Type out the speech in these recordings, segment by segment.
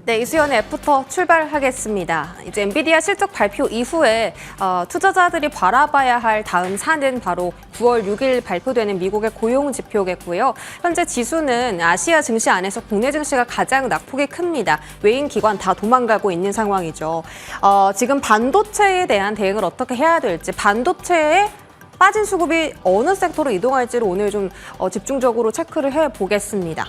네, 이수연의 F부터 출발하겠습니다. 이제 엔비디아 실적 발표 이후에 투자자들이 바라봐야 할 다음 사는 바로 9월 6일 발표되는 미국의 고용 지표겠고요. 현재 지수는 아시아 증시 안에서 국내 증시가 가장 낙폭이 큽니다. 외인 기관 다 도망가고 있는 상황이죠. 지금 반도체에 대한 대응을 어떻게 해야 될지, 반도체에 빠진 수급이 어느 섹터로 이동할지를 오늘 좀 집중적으로 체크를 해보겠습니다.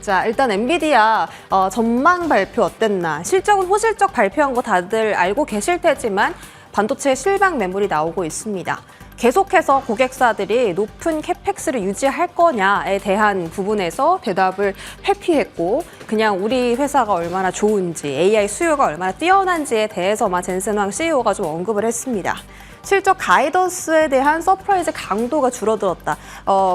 자, 일단 엔비디아 전망 발표 어땠나? 실적은 호실적 발표한 거 다들 알고 계실 테지만 반도체 실방 매물이 나오고 있습니다. 계속해서 고객사들이 높은 캐펙스를 유지할 거냐에 대한 부분에서 대답을 회피했고 그냥 우리 회사가 얼마나 좋은지, AI 수요가 얼마나 뛰어난지에 대해서만 젠슨 황 CEO가 좀 언급을 했습니다. 실적 가이던스에 대한 서프라이즈 강도가 줄어들었다.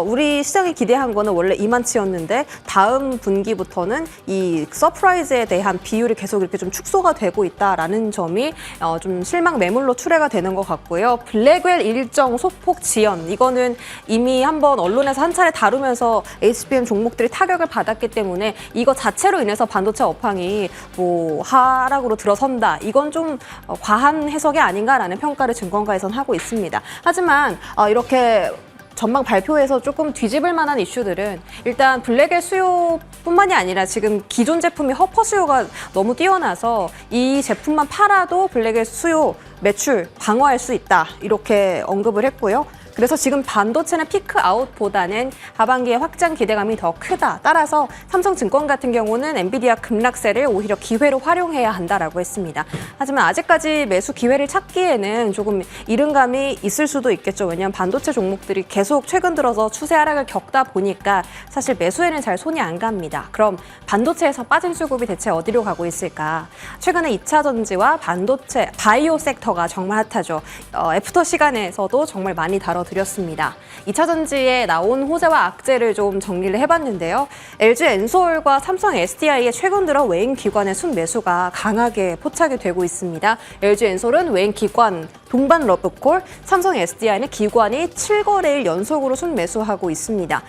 우리 시장이 기대한 거는 원래 이만치였는데 다음 분기부터는 이 서프라이즈에 대한 비율이 계속 이렇게 좀 축소가 되고 있다라는 점이 좀 실망 매물로 출해가 되는 것 같고요. 블랙웰 일정 소폭 지연, 이거는 이미 한번 언론에서 한 차례 다루면서 HBM 종목들이 타격을 받았기 때문에 이거 자체로 인해서 반도체 업황이 뭐 하락으로 들어선다. 이건 좀 과한 해석이 아닌가라는 평가를 증권가에서는 하고 있습니다. 하지만 이렇게 전망 발표에서 조금 뒤집을 만한 이슈들은 일단 블랙웰 수요뿐만이 아니라 지금 기존 제품이 허퍼 수요가 너무 뛰어나서 이 제품만 팔아도 블랙웰 수요 매출 방어할 수 있다. 이렇게 언급을 했고요. 그래서 지금 반도체는 피크아웃보다는 하반기에 확장 기대감이 더 크다. 따라서 삼성증권 같은 경우는 엔비디아 급락세를 오히려 기회로 활용해야 한다라고 했습니다. 하지만 아직까지 매수 기회를 찾기에는 조금 이른 감이 있을 수도 있겠죠. 왜냐하면 반도체 종목들이 계속 최근 들어서 추세 하락을 겪다 보니까 사실 매수에는 잘 손이 안 갑니다. 그럼 반도체에서 빠진 수급이 대체 어디로 가고 있을까? 최근에 2차 전지와 반도체, 바이오 섹터가 정말 핫하죠. 애프터 시간에서도 정말 많이 다뤄드렸습니다. 2차 전지에 나온 호재와 악재를 좀 정리를 해봤는데요. LG 엔솔과 삼성 SDI의 최근 들어 외인 기관의 순매수가 강하게 포착이 되고 있습니다. LG 엔솔은 외인 기관 동반 러브콜, 삼성 SDI는 기관이 7거래일 연속으로 순매수하고 있습니다.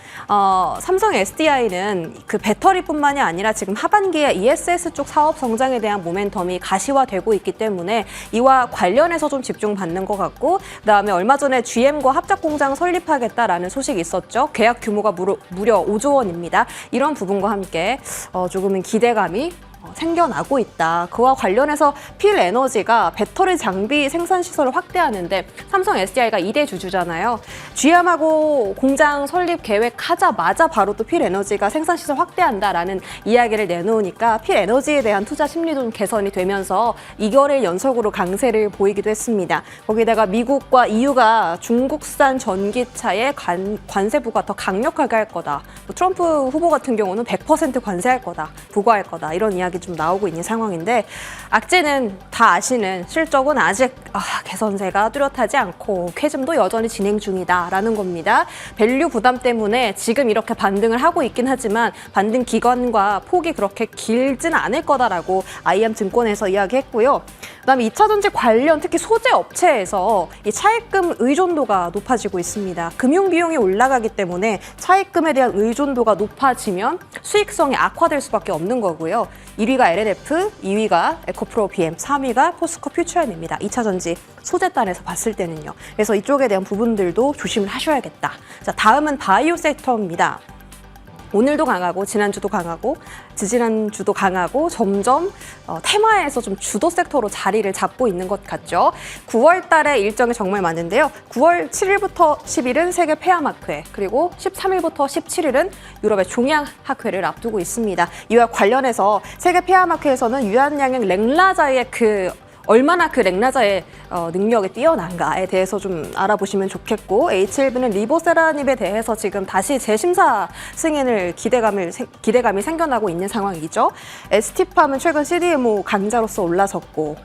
삼성 SDI는 그 배터리뿐만이 아니라 지금 하반기에 ESS 쪽 사업 성장에 대한 모멘텀이 가시화되고 있기 때문에 이와 관련해서 좀 집중받는 것 같고, 그다음에 얼마 전에 GM과 합작 공장 설립하겠다라는 소식이 있었죠. 계약 규모가 무려 5조 원입니다. 이런 부분과 함께 조금은 기대감이 생겨나고 있다. 그와 관련해서 필에너지가 배터리 장비 생산 시설을 확대하는데 삼성 SDI가 2대 주주잖아요. GM하고 공장 설립 계획하자마자 바로 또 필에너지가 생산 시설 확대한다라는 이야기를 내놓으니까 필에너지에 대한 투자 심리도 좀 개선이 되면서 2개월 연속으로 강세를 보이기도 했습니다. 거기다가 미국과 EU가 중국산 전기차에 관세부가 더 강력하게 할 거다. 트럼프 후보 같은 경우는 100% 관세할 거다, 부과할 거다, 이런 이야기 좀 나오고 있는 상황인데, 악재는 다 아시는 실적은 아직 개선세가 뚜렷하지 않고 쾌즘도 여전히 진행 중이다라는 겁니다. 밸류 부담 때문에 지금 이렇게 반등을 하고 있긴 하지만 반등 기간과 폭이 그렇게 길지는 않을 거다라고 IM 증권에서 이야기했고요. 그다음에 2차 전지 관련 특히 소재 업체에서 이 차입금 의존도가 높아지고 있습니다. 금융 비용이 올라가기 때문에 차입금에 대한 의존도가 높아지면 수익성이 악화될 수밖에 없는 거고요. 1위가 LNF, 2위가 에코프로 BM, 3위가 포스코 퓨처엠입니다. 2차 전지 소재단에서 봤을 때는요. 그래서 이쪽에 대한 부분들도 조심을 하셔야겠다. 자, 다음은 바이오 섹터입니다. 오늘도 강하고 지난주도 강하고 지지난주도 강하고 점점 테마에서 좀 주도 섹터로 자리를 잡고 있는 것 같죠. 9월 달에 일정이 정말 많은데요. 9월 7일부터 10일은 세계 폐암학회, 그리고 13일부터 17일은 유럽의 종양학회를 앞두고 있습니다. 이와 관련해서 세계 폐암학회에서는 유한양행 랭라자의 얼마나 그 랭라자의 능력이 뛰어난가에 대해서 좀 알아보시면 좋겠고, H1B는 리보세라닙에 대해서 지금 다시 재심사 승인을 기대감이 생겨나고 있는 상황이죠. ST팜은 최근 CDMO 강자로서 올라섰고,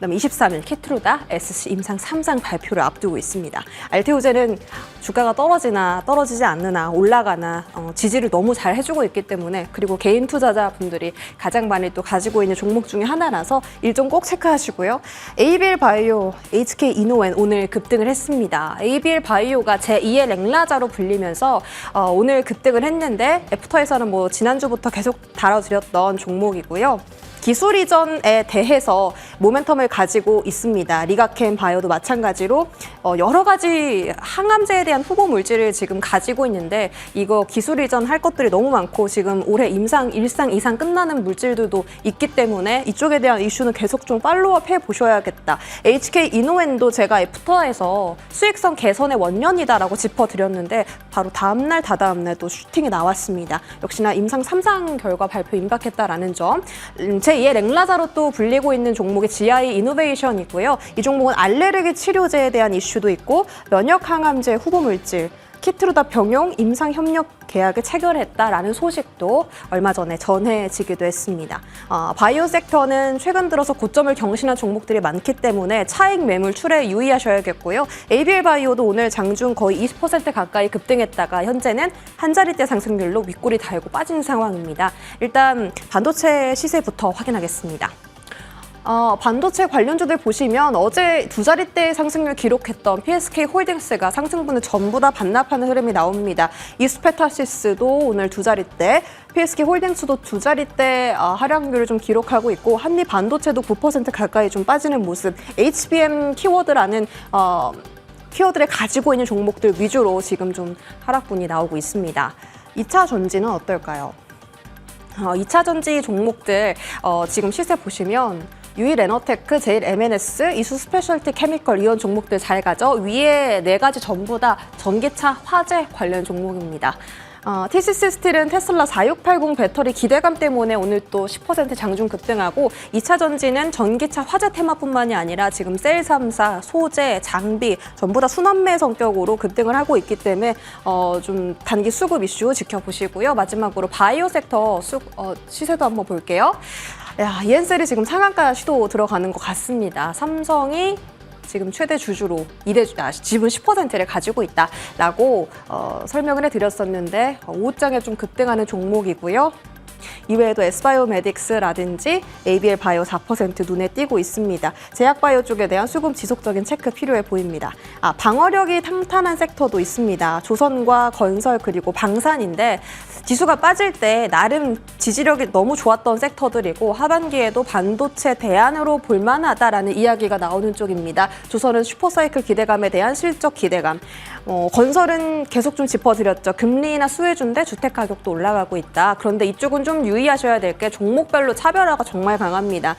그다음에 23일 키트루다 SC 임상 3상 발표를 앞두고 있습니다. 알테오젠은 주가가 떨어지나 떨어지지 않느나 올라가나 지지를 너무 잘 해주고 있기 때문에, 그리고 개인 투자자분들이 가장 많이 또 가지고 있는 종목 중에 하나라서 일정 꼭 체크하시고요. ABL 바이오, HK 이노엔 오늘 급등을 했습니다. ABL 바이오가 제2의 랭라자로 불리면서 오늘 급등을 했는데, 애프터에서는 뭐 지난주부터 계속 다뤄드렸던 종목이고요. 기술 이전에 대해서 모멘텀을 가지고 있습니다. 리가켄 바이오도 마찬가지로 여러 가지 항암제에 대한 후보 물질을 지금 가지고 있는데, 이거 기술 이전 할 것들이 너무 많고 지금 올해 임상 1상 2상 끝나는 물질들도 있기 때문에 이쪽에 대한 이슈는 계속 좀 팔로우업 해보셔야겠다. HK 이노엔도 제가 애프터에서 수익성 개선의 원년이다라고 짚어드렸는데 바로 다음날 다다음날 또 슈팅이 나왔습니다. 역시나 임상 3상 결과 발표 임박했다라는 점. 제2의 랭라자로 또 불리고 있는 종목이 GI 이노베이션이고요. 이 종목은 알레르기 치료제에 대한 이슈도 있고 면역 항암제 후보 물질 키트루다 병용 임상 협력 계약을 체결했다라는 소식도 얼마 전에 전해지기도 했습니다. 바이오 섹터는 최근 들어서 고점을 경신한 종목들이 많기 때문에 차익 매물 출에 유의하셔야겠고요. ABL 바이오도 오늘 장중 거의 20% 가까이 급등했다가 현재는 한 자릿대 상승률로 윗골이 달고 빠진 상황입니다. 일단 반도체 시세부터 확인하겠습니다. 반도체 관련주들 보시면 어제 두 자릿대 상승률 기록했던 PSK 홀딩스가 상승분을 전부 다 반납하는 흐름이 나옵니다. 이스페타시스도 오늘 두 자릿대, PSK 홀딩스도 두 자릿대 하락률을 좀 기록하고 있고, 한미 반도체도 9% 가까이 좀 빠지는 모습. HBM 키워드라는 키워드를 가지고 있는 종목들 위주로 지금 좀 하락분이 나오고 있습니다. 2차 전지는 어떨까요? 2차 전지 종목들 지금 시세 보시면 유일에너테크, 제일 MNS, 이수 스페셜티 케미컬 이런 종목들 잘 가죠. 위에 네 가지 전부 다 전기차, 화재 관련 종목입니다. TCC 스틸은 테슬라 4680 배터리 기대감 때문에 오늘 또 10% 장중 급등하고, 2차 전지는 전기차 화재 테마뿐만이 아니라 지금 셀 3사, 소재, 장비 전부 다 순환매 성격으로 급등을 하고 있기 때문에 좀 단기 수급 이슈 지켜보시고요. 마지막으로 바이오 sek터 시세도 한번 볼게요. EN셀이 지금 상한가 시도 들어가는 것 같습니다. 삼성이 지금 최대 주주로 지분 10%를 가지고 있다라고 설명을 해드렸었는데, 오후장에 좀 급등하는 종목이고요. 이외에도 S바이오메딕스라든지 ABL 바이오 4% 눈에 띄고 있습니다. 제약바이오 쪽에 대한 수급 지속적인 체크 필요해 보입니다. 방어력이 탄탄한 섹터도 있습니다. 조선과 건설 그리고 방산인데, 지수가 빠질 때 나름 지지력이 너무 좋았던 섹터들이고 하반기에도 반도체 대안으로 볼만하다라는 이야기가 나오는 쪽입니다. 조선은 슈퍼사이클 기대감에 대한 실적 기대감, 건설은 계속 좀 짚어드렸죠. 금리나 수혜주인데 주택 가격도 올라가고 있다. 그런데 이쪽은 좀 유의하셔야 될 게 종목별로 차별화가 정말 강합니다.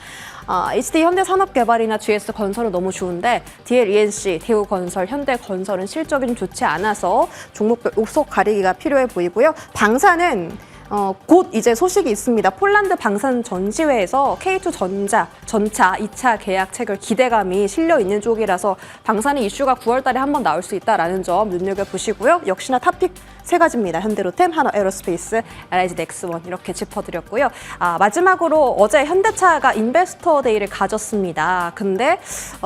HD 현대산업개발이나 GS 건설은 너무 좋은데 DL ENC, 대우건설, 현대건설은 실적이 좀 좋지 않아서 종목별 옥석 가리기가 필요해 보이고요. 방산은 곧 이제 소식이 있습니다. 폴란드 방산 전시회에서 K2 전차 2차 계약 체결 기대감이 실려 있는 쪽이라서 방산의 이슈가 9월 달에 한번 나올 수 있다라는 점 눈여겨보시고요. 역시나 탑픽 세 가지입니다. 현대로템, 하나에어로스페이스, LIG 넥스원 이렇게 짚어드렸고요. 마지막으로 어제 현대차가 인베스터 데이를 가졌습니다. 근데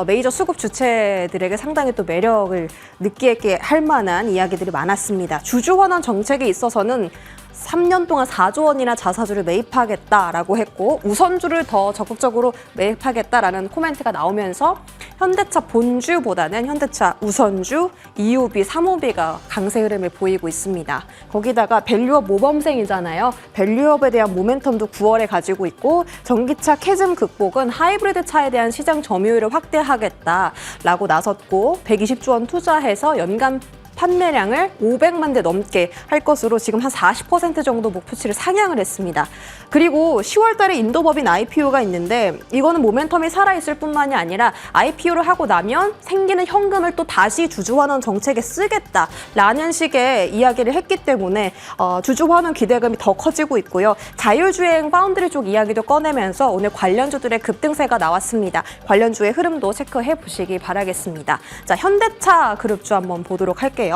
메이저 수급 주체들에게 상당히 또 매력을 느끼게 할 만한 이야기들이 많았습니다. 주주환원 정책에 있어서는 3년 동안 4조 원이나 자사주를 매입하겠다라고 했고, 우선주를 더 적극적으로 매입하겠다라는 코멘트가 나오면서 현대차 본주보다는 현대차 우선주, 2호비, 3호비가 강세 흐름을 보이고 있습니다. 거기다가 밸류업 모범생이잖아요. 밸류업에 대한 모멘텀도 9월에 가지고 있고, 전기차 캐즘 극복은 하이브리드 차에 대한 시장 점유율을 확대하겠다라고 나섰고, 120조 원 투자해서 연간 판매량을 500만 대 넘게 할 것으로 지금 한 40% 정도 목표치를 상향을 했습니다. 그리고 10월 달에 인도법인 IPO가 있는데, 이거는 모멘텀이 살아있을 뿐만이 아니라 IPO를 하고 나면 생기는 현금을 또 다시 주주환원 정책에 쓰겠다라는 식의 이야기를 했기 때문에 주주환원 기대감이 더 커지고 있고요. 자율주행 파운드리 쪽 이야기도 꺼내면서 오늘 관련주들의 급등세가 나왔습니다. 관련주의 흐름도 체크해 보시기 바라겠습니다. 자, 현대차 그룹주 한번 보도록 할게요.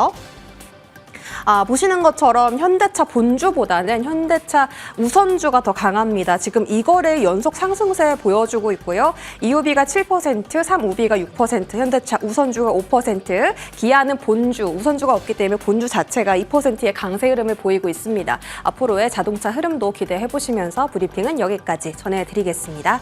보시는 것처럼 현대차 본주보다는 현대차 우선주가 더 강합니다. 지금 이거래 연속 상승세 보여주고 있고요. 2호비가 7%, 3호비가 6%, 현대차 우선주가 5%, 기아는 본주, 우선주가 없기 때문에 본주 자체가 2%의 강세 흐름을 보이고 있습니다. 앞으로의 자동차 흐름도 기대해 보시면서 브리핑은 여기까지 전해드리겠습니다.